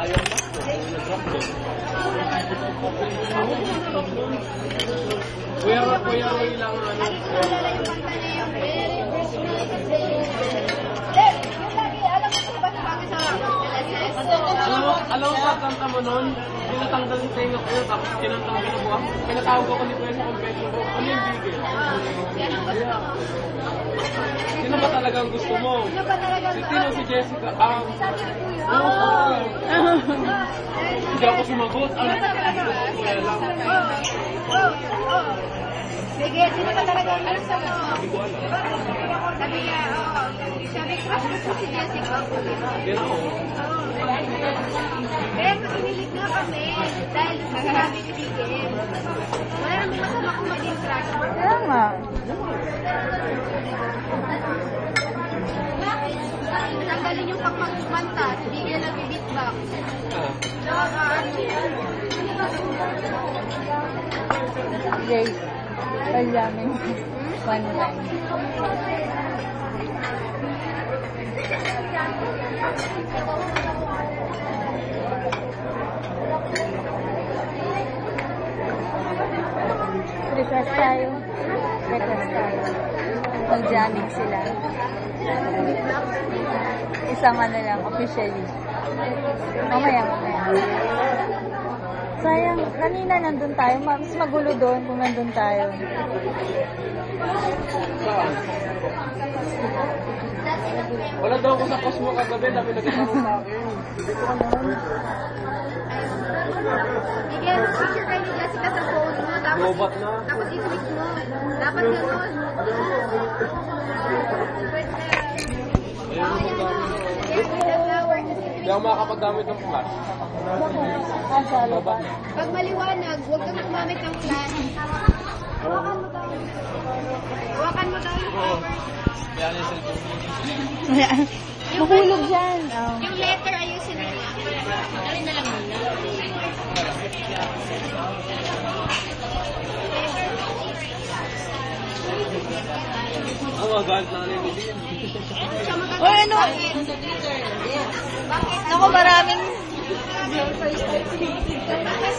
sayang na. Nag-drop din. Kuya Roy lang ano. Alam mo pa kanta mo nun? Pinatanggal yung tenga ko tapos kinantang binubuha. Pinatawag ako ni Kuya sa confession ko. Ano yung bigil? Sino ba talaga ang gusto mo? Si Tino, si Jessica. Hindi ako sumagot. Kuya lang. Sige, sino ba talaga ang gusto mo? Hindi ko alam. Sabi niya, sabi ko, gusto si Jessica. Pero ako. Pero pinilit nga kami dahil sa sinabi ni Bigel. Wala naman masama kung maging crush. Kaya nga. Tanggalin yung pagpagkumanta. Si Bigel ang i-beatbox. Okay. Palyamin. One time. Request tayo. Request tayo. Mag-jamming sila. Isang ano lang, officially. Mamaya. Sayang, kanina nandun tayo. Mas magulo doon kung nandun tayo. Wala daw ako sa Cosmo kagabi. Dami nagkaroon sa akin. Dito ka naman. Bigel, picture kayo ni Jessica sa phone mo. Lobat na. Tapos i-switch mo. Dapat gano'n. Hindi ako makakapagdamit ng flash. Lobat. Pag maliwanag, huwag kang gumamit ng flash. Hawakan mo daw. Hawakan mo daw yung cover. Kaya yung cellphone. Mahulog dyan. Yung letter, ayusin mo. Dali na lang muna. Ang magalit na rin hindi. O ano? Naku, maraming...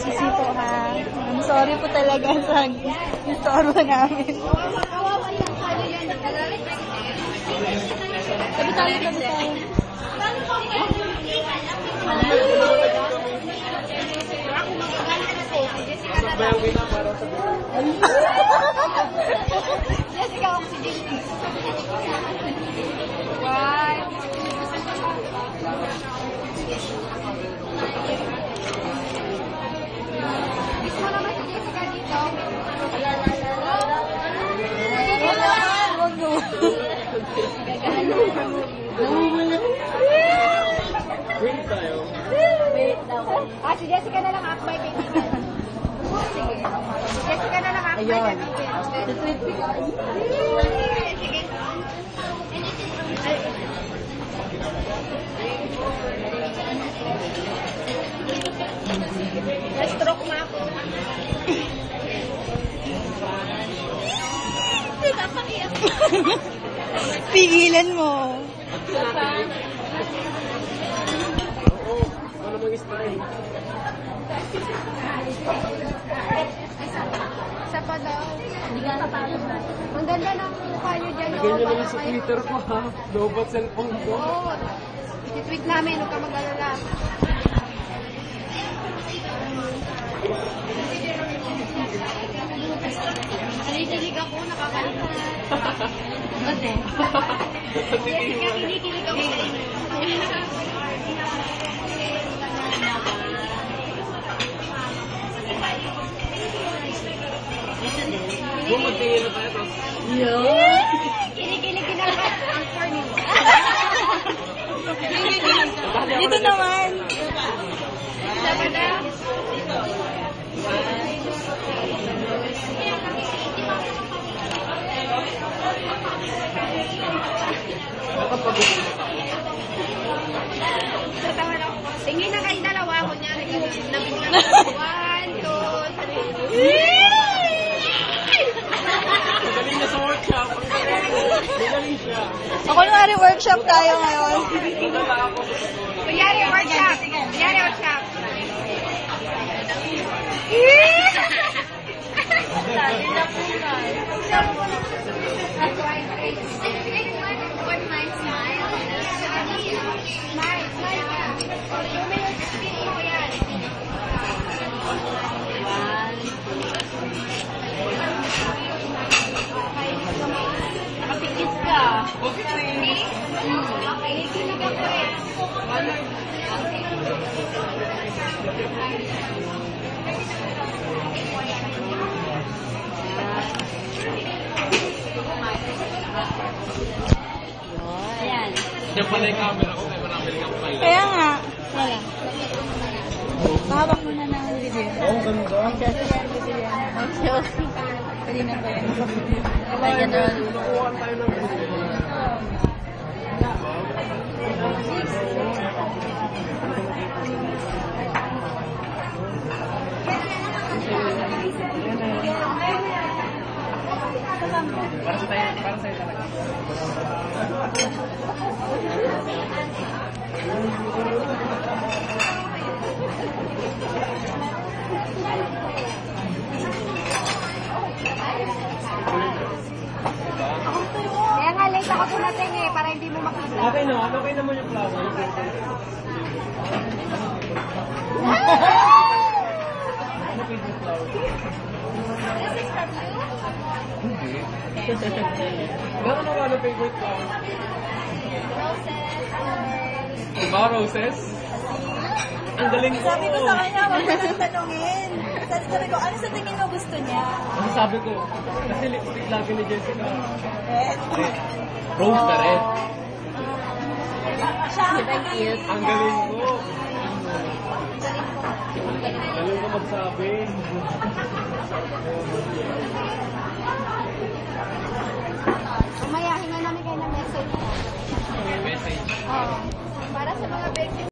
Sisito ha. I'm sorry po talaga sa istorbo namin. Kawawa yung ano yan. Tabi tayo. Ako magagalit na sa'yo. Si Jessica na May lang. uwi na para sa Jessica, ako si Jessica. Why? Miss mo naman si Jessica dito. Huwag mo. Wait tayo. Wait daw. Si Jessica na lang akbay kay Bigel. Sige. Si Jessica na lang akbay kay Ayun. Bigel. Sige. Na-stroke na ako. Napakiyak. Pigilan mo. Oo. Ano mag-style? Isa pa daw. Ang ganda ng mukha nyo dyan. Lagyan nyo naman sa Twitter ko ha. Lobat cellphone ko. Oo. I-tweet namin. Huwag ka mag-alala. Kinikilig ako. Nakakalimutan. Ba't eh? Jessica, kinikilig ako. Kung magtingin na tayo tapos. Kinikilig din ako. Ang for me. Dito naman. Sabi na. Nakapag-uwi. Tatawa lang ako. Tingin na kayo dalawa. Kunyari, nabiglang 1, 2, 3. Magaling na sa workshop. Alicia. Ako kunwari workshop tayo ngayon. Kunyari, workshop. Kunyari, workshop. Nakapikit ka. Okay na rin. Ayan. Yan pala yung camera ko, kaya marami rin ako kayo. Kaya nga. Wala. Pahawak mo na ng video. Oh, ganda. Okay. Pwede na ba yan? Ayan na. Kukuha tayo ng para sa'yo talaga. Kaya nga, late ako dumating eh, para hindi mo makita. Okay naman yung flower. Ano pa yung flower? Gano'n na ano favorite flower? Diba, roses? Ang galing ko. Sabi ko sa kanya, huwag mo nang tanungin. Sabi ko, ano sa tingin mo gusto niya? Ang sabi ko, kasi lipstick lagi ni Jessica. Red. Red. Rose na red. Siya ang cute. Ang galing ko. Galing ko magsabi. Mamaya, hinga namin kayo ng message. Message. Oo.